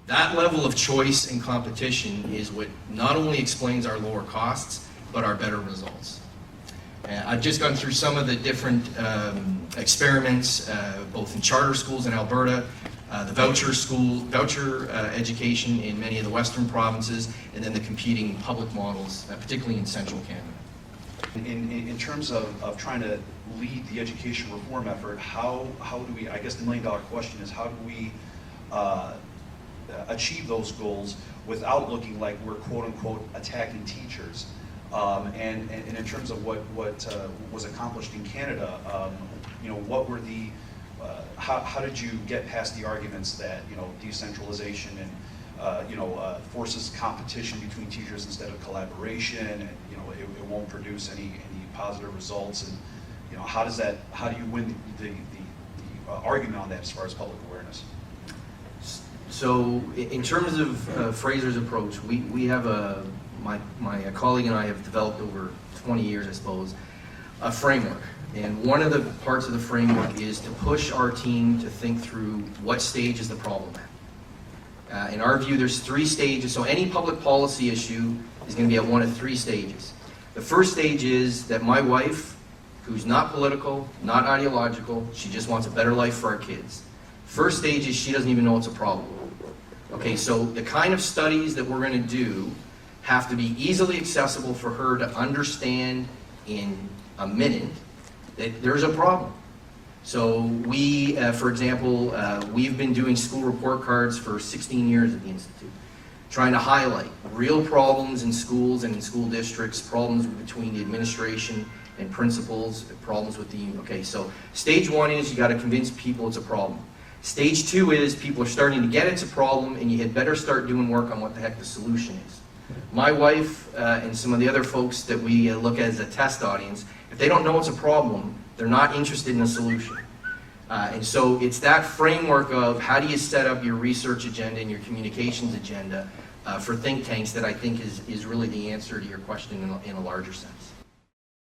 That level of choice and competition is what not only explains our lower costs, but our better results. I've just gone through some of the different experiments, both in charter schools in Alberta, the voucher education in many of the western provinces, and then the competing public models, particularly in central Canada. In terms of trying to lead the education reform effort, how do we, I guess the million-dollar question is, how do we achieve those goals without looking like we're quote-unquote attacking teachers? And in terms of what was accomplished in Canada, what were the, how did you get past the arguments that, decentralization and, forces competition between teachers instead of collaboration, and, it won't produce any positive results, and, how do you win the argument on that as far as public awareness? So in terms of Fraser's approach, we have my colleague and I have developed over 20 years, I suppose, a framework. And one of the parts of the framework is to push our team to think through what stage is the problem at. In our view, there's 3 stages. So any public policy issue is going to be at one of 3 stages. The first stage is that my wife, who's not political, not ideological, she just wants a better life for our kids. First stage is she doesn't even know it's a problem. Okay, so the kind of studies that we're going to do have to be easily accessible for her to understand in a minute that there's a problem. So we, for example, we've been doing school report cards for 16 years at the Institute, trying to highlight real problems in schools and in school districts, problems between the administration and principals, problems with the, okay, so stage 1 is you got to convince people it's a problem. Stage 2 is people are starting to get it's a problem, and you had better start doing work on what the heck the solution is. My wife and some of the other folks that we look at as a test audience, if they don't know it's a problem, they're not interested in a solution. And so it's that framework of how do you set up your research agenda and your communications agenda for think tanks that I think is really the answer to your question in a larger sense.